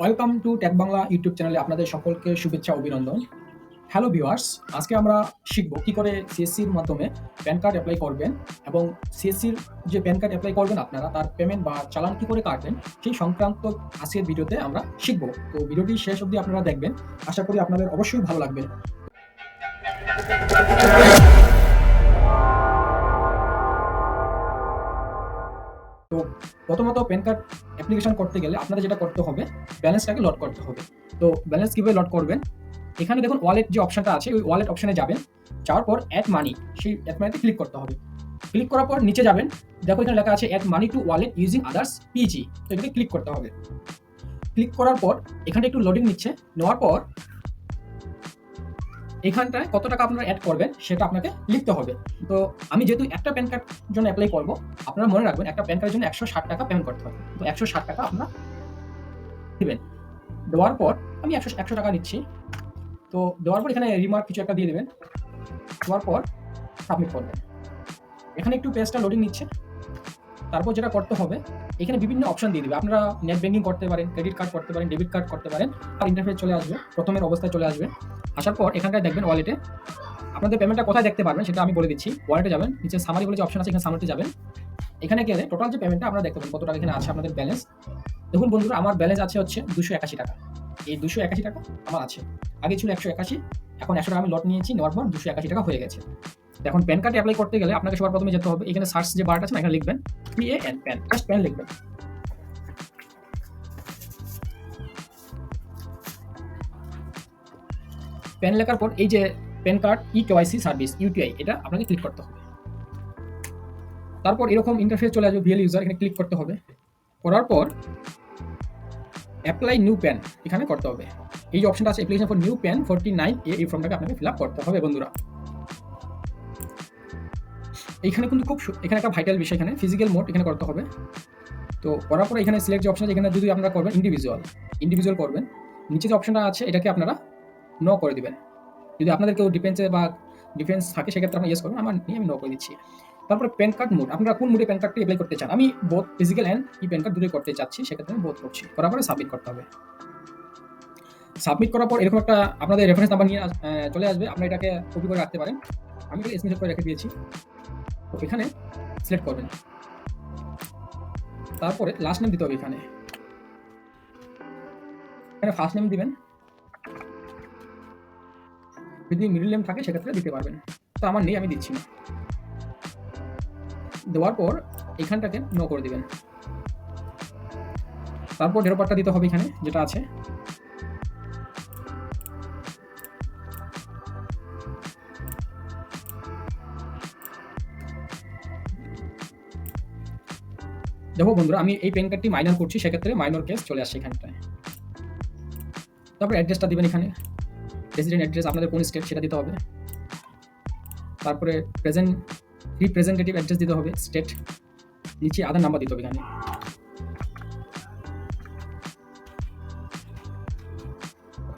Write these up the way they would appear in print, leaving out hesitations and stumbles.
Welcome to tech Bangla YouTube চ্যানেলে আপনাদের সকলকে শুভেচ্ছা অভিনন্দন। হ্যালো ভিউয়ার্স, আজকে আমরা শিখব কি করে সিএসসির মাধ্যমে প্যান কার্ড অ্যাপ্লাই করবেন এবং সিএসসির যে প্যান কার্ড অ্যাপ্লাই করবেন আপনারা তার পেমেন্ট বা চালান কি করে কাটবেন সেই সংক্রান্ত আজকের ভিডিওতে আমরা শিখব। তো ভিডিওটি শেষ অবধি আপনারা দেখবেন, আশা করি আপনাদের অবশ্যই ভালো লাগবে। তো প্রথমত প্যান কার্ড অ্যাপ্লিকেশন করতে গেলে আপনাদের যেটা করতে হবে, ব্যালেন্সটাকে লোড করতে হবে। তো ব্যালেন্স কীভাবে লোড করবেন, এখানে দেখুন ওয়ালেট যে অপশনটা আছে ওই ওয়ালেট অপশনে যাবেন, যাওয়ার পর অ্যাড মানি, সেই অ্যাড মানিতে ক্লিক করতে হবে। ক্লিক করার পর নিচে যাবেন, দেখো এখানে লেখা আছে add money to wallet using others PG, তো এটাকে ক্লিক করতে হবে। ক্লিক করার পর এখানে একটু লোডিং নিচ্ছে, নেওয়ার পর এখানটায় কত টাকা আপনারা অ্যাড করবেন সেটা আপনাকে লিখতে হবে। তো আমি যেহেতু একটা প্যান কার্ড জন্য অ্যাপ্লাই করব, আপনারা মনে রাখবেন একটা প্যান কার্ডের জন্য 160 টাকা পেমেন্ট করতে হবে। তো 160 টাকা আপনারা দিবেন। দেওয়ার পর আমি 100 টাকা নিচ্ছি। তো দেওয়ার পর এখানে রিমার্ক কিছু একটা দিয়ে দেবেন, দেওয়ার পর সাবমিট করবেন। এখানে একটু পেজটা লোডিং নিচ্ছে। তারপর যেটা করতে হবে, এখানে বিভিন্ন অপশন দিয়ে দিবে। আপনারা নেট ব্যাংকিং করতে পারেন, ক্রেডিট কার্ড করতে পারেন, ডেবিট কার্ড করতে পারেন। আর ইন্টারফেস চলে আসবে, প্রথমের অবস্থায় চলে আসবে। আসার পর এখানটায় দেখবেন ওয়ালেটে আপনাদের পেমেন্টটা কোথায় দেখতে পারবেন সেটা আমি বলে দিচ্ছি। ওয়ালেটে যাবেন, নিচে সামারি বলে যে অপশন আছে এখানে সামারিতে যাবেন। এখানে গেলে টোটাল যে পেমেন্টটা আপনারা দেখতে পাবেন কত টাকা এখানে আছে আপনাদের ব্যালেন্স। দেখুন বন্ধুরা, আমার ব্যালেন্স আছে হচ্ছে 281 টাকা। এই 281 টাকা আমার আছে। আগে ছিল 181, এখন 100 টাকা আমি লট নিয়েছি, নেওয়ার পর 281 টাকা হয়ে গেছে। এখন প্যান কার্ড অ্যাপ্লাই করতে গেলে আপনাকে সবার প্রথমে যেতে হবে, এখানে সার্চ যে বারটা আছে না, এখানে লিখবেন PAN, প্যান, জাস্ট প্যান লিখবেন। প্যান লেখার পর এই যে pan card eKYC service UTI, এটা আপনাকে ক্লিক করতে হবে। তারপর এরকম ইন্টারফেস চলে আসবে, ভিএল ইউজার, এখানে ক্লিক করতে হবে। করার পর অ্যাপ্লাই নিউ প্যান এখানে করতে হবে। এই যে অপশনটা আছে অ্যাপ্লিকেশন ফর নিউ প্যান 49 এই ফর্মটাকে আপনাকে ফিল আপ করতে হবে বন্ধুরা। এইখানে কিন্তু এখানে একটা ভাইটাল বিষয়, এখানে ফিজিক্যাল মোড এখানে করতে হবে। তো করার পরে এখানে সিলেক্ট যে অপশন আছে, এখানে যদি আপনারা করবেন ইন্ডিভিজুয়াল করবেন, নিচে যে অপশনটা আছে এটাকে আপনারা নো করে দিবেন। যদি আপনাদের কেউ ডিফেন্স থাকে সেক্ষেত্রে আপনারা ইয়েস করবেন, আমি নো করে দিচ্ছি। তারপরে প্যান কার্ড মোড, আপনারা কোন মোডে প্যান কার্ডটি অ্যাপ্লাই করতে চান। আমি both physical and E pan card দুটোই করতে চাচ্ছি, সেক্ষেত্রে আমি বোথ করছি। করার পরে সাবমিট করতে হবে। সাবমিট করার পর এরকম একটা আপনাদের রেফারেন্স নাম্বার নিয়ে চলে আসবে, আপনারা এটাকে কপি করে রাখতে পারেন। আমি এটাকে স্ক্রিনশট করে রেখে দিয়েছি। তো এখানে সিলেক্ট করবেন, তারপরে লাস্ট নেম দিতে হবে। এখানে ফার্স্ট নেম দিবেন, যদি মিডল নেম থাকে সেক্ষেত্রে দিতে পারবেন। তো আমার নেই, আমি দিচ্ছি না। দেওয়ার পর এখানটাকে নো করে দিবেন। তারপর ডেরোপারটা দিতে হবে এখানে যেটা আছে। দেখো বন্ধুরা, আমি এই প্যান কার্ডটি মাইনর করছি, সেক্ষেত্রে মাইনর কেস চলে আসছে এখানটায়। তারপর অ্যাড্রেসটা দিবেন, এখানে রেসিডেন্ট অ্যাড্রেস আপনাদের কোন স্টেট সেটা দিতে হবে। তারপরে রিপ্রেজেন্টেটিভ অ্যাড্রেস দিতে হবে স্টেট, নিচে আধার নাম্বার দিতে হবে এখানে।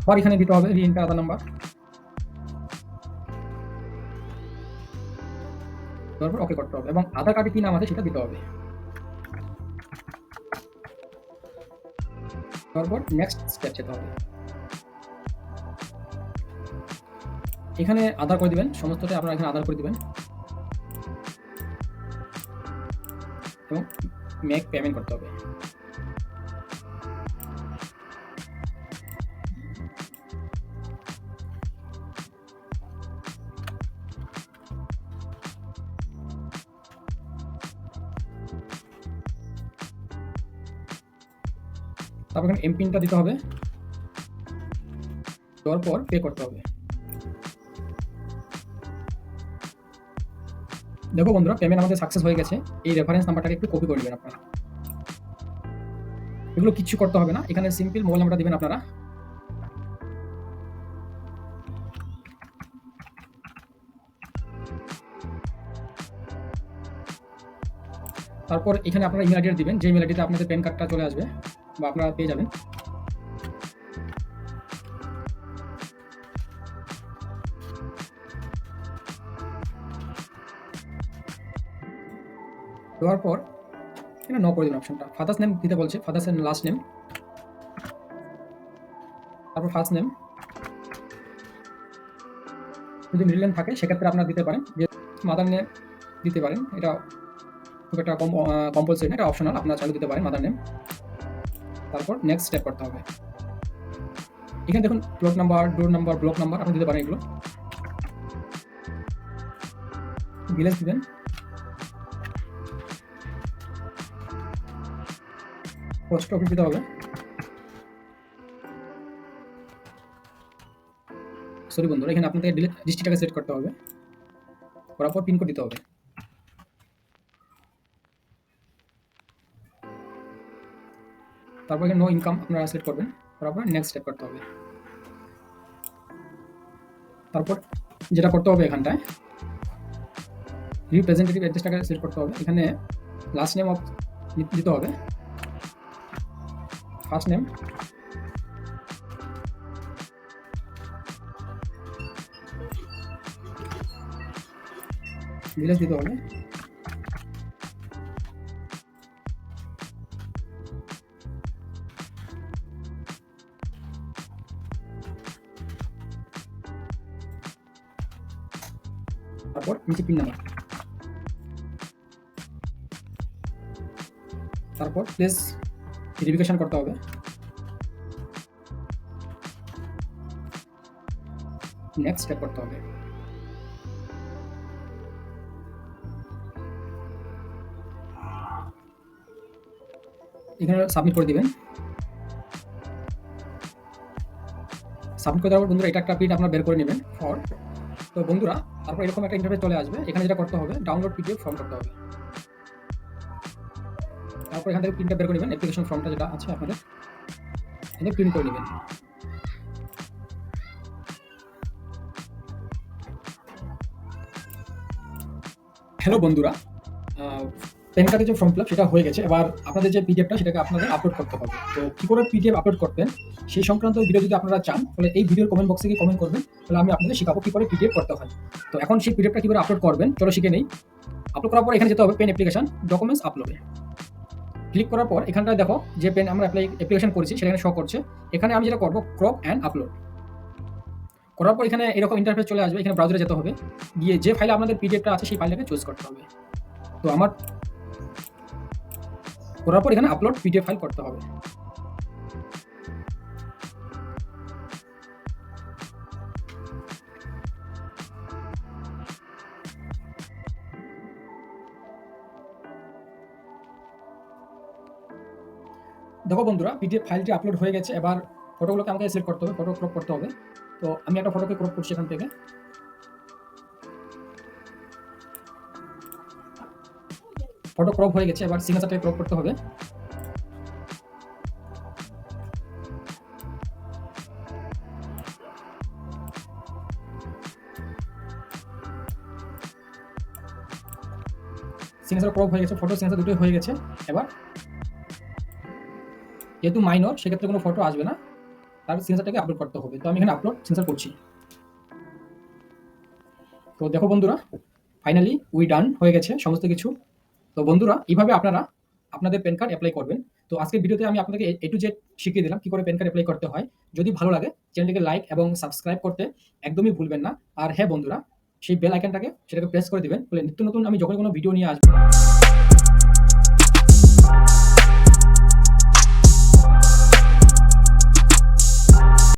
আবার এখানে দিতে হবে রিএন্টার আধার নাম্বার। তারপর ওকে করতে হবে এবং আধার কার্ডে কি নাম আছে সেটা দিতে হবে। তারপর নেক্সট স্টেপ যেতে হবে। এখানে আধার করে দিবেন, সমস্তটা আপনারা এখানে আধার করে দিবেন এবং মেক পেমেন্ট করতে হবে। তারপর এখানে এমপিনটা দিতে হবে, দেওয়ার পর পে করতে হবে। দেখো বন্ধুরা, পেমেন্ট আমাদের সাকসেস হয়ে গেছে। এই রেফারেন্স নাম্বারটাকে একটু কপি করে নেবেন আপনারা, এগুলো কিচ্ছু করতে হবে না। এখানে সিম্পল মোবাইল নাম্বারটা দিবেন আপনারা। তারপর এখানে আপনারা ইমেল আইডি দিবেন, যে ইমেল আইডিতে আপনাদের প্যান কার্ডটা চলে আসবে বা আপনারা পেয়ে যাবেন। দেওয়ার পর এখানে নো করে দিন অপশনটা। ফাদার্স নেম দিতে বলছে, ফাদার্স নেম লাস্ট নেম। তারপর ফার্স্ট নেম, যদি মিডল নেম থাকে সেক্ষেত্রে আপনারা দিতে পারেন, যে মাদার নেম দিতে পারেন, এটা খুব একটা কম্পালসারি না, এটা অপশনাল, আপনারা চাইলে দিতে পারেন মাদার নেম। তারপর নেক্সট স্টেপ করতে হবে। এখানে দেখুন প্লট নাম্বার, ডোর নাম্বার, ব্লক নাম্বার আপনি দিতে পারেন এগুলো। ভিলেজ দিবেন, পোস্ট অফিস দিতে হবে, সরি বন্ধুরা এখানে আপনাদের ডিস্ট্রিক্টটাকে সেট করতে হবে, করার পর পিনকোড দিতে হবে। তারপর এখানে নো ইনকাম আপনারা সিলেক্ট করবেন, করার পর নেক্সট স্টেপ করতে হবে। তারপর যেটা করতে হবে এখানটায় রিপ্রেজেন্টেটিভ অ্যাড্রেসটাকে সিলেক্ট করতে হবে। এখানে লাস্ট নেম অফ দিতে হবে, ফার্স্ট নেম, ভিলেজ দিতে হবে, তারপর নিচে পিন নাম্বার, তারপর প্লেস ভেরিফিকেশন করতে হবে, নেক্সট স্টেপ করতে হবে। এখানে সাবমিট করে দিবেন। সাবমিট করে দেওয়ার পর বন্ধুরা এটা একটা প্রিন্ট আপনারা বের করে নেবেন ফর। তো বন্ধুরা তারপর এরকম একটা ইন্টারফেস চলে আসবে। এখানে যেটা করতে হবে ডাউনলোড পিডিএফ ফর্ম করতে হবে। তারপর এখান থেকে প্রিন্টটা বের করে নেবেন, অ্যাপ্লিকেশন ফর্মটা যেটা আছে আপনাদের এখানে প্রিন্ট করে নেবেন। হ্যালো বন্ধুরা, প্যান কার্ডের যে ফর্ম ফিল আপ সেটা হয়ে গেছে। এবার আপনাদের যে পিডিএফটা সেটাকে আপনাদের আপলোড করতে হবে। তো কী করে পিডিএফ আপলোড করবেন সেই সংক্রান্ত ভিডিও যদি আপনারা চান তাহলে এই ভিডিওর কমেন্ট বক্সে গিয়ে কমেন্ট করবেন, তাহলে আমি আপনাদের শেখাবো কী করে পিডিএফ করতে হয়। তো এখন সেই পিডিএফটা কী করে আপলোড করবেন চলো শিখে নেই। আপলোড করার পর এখানে যেতে হবে পেন অ্যাপ্লিকেশন ডকুমেন্টস আপলোডে ক্লিক করার পর এখানটায় দেখো যে পেন আমরা অ্যাপ্লিকেশন করেছি সেখানে শো করছে। এখানে আমি যেটা করবো ক্রপ অ্যান্ড আপলোড করার পর এখানে এরকম ইন্টারফেস চলে আসবে। এখানে ব্রাউজারে যেতে হবে, গিয়ে যে ফাইলে আপনাদের পিডিএফটা আছে সেই ফাইলটাকে চুজ করতে হবে। তো আমার করার পর এখানে আপলোড পিডিএফ ফাইল করতে হবে। দেখো বন্ধুরা পিডিএফ ফাইলটি আপলোড হয়ে গেছে। এবার ফটোগুলোকে আমাকে সিলেক্ট করতে হবে, ফটো ক্রপ করতে হবে। তো আমি একটা ফটোকে ক্রপ করছি এখান থেকে। ফটো ক্রপ হয়ে গেছে, এবার সিগনেচারটাকে ক্রপ করতে হবে। সিগনেচার ক্রপ হয়ে গেছে, ফটো সিগনেচার দুটোই হয়ে গেছে। এবার যেহেতু মাইনর সেক্ষেত্রে কোনো ফটো আসবে না, তার সিগনেচারটাকে আপলোড করতে হবে। তো আমি এখানে আপলোড সিগনেচার করছি। তো দেখো বন্ধুরা ফাইনালি উই ডান হয়ে গেছে সমস্ত কিছু। তো বন্ধুরা এইভাবে আপনারা আপনাদের প্যান কার্ড অ্যাপ্লাই করবেন। তো আজকের ভিডিওতে আমি আপনাদেরকে এ টু জেড শিখিয়ে দিলাম কী করে প্যান কার্ড অ্যাপ্লাই করতে হয়। যদি ভালো লাগে চ্যানেলটিকে লাইক এবং সাবস্ক্রাইব করতে একদমই ভুলবেন না। আর হ্যাঁ বন্ধুরা সেই বেল আইকনটাকে সেটাকে প্রেস করে দিবেন, বলে নিত্য নতুন আমি যখন কোনো ভিডিও নিয়ে আসবো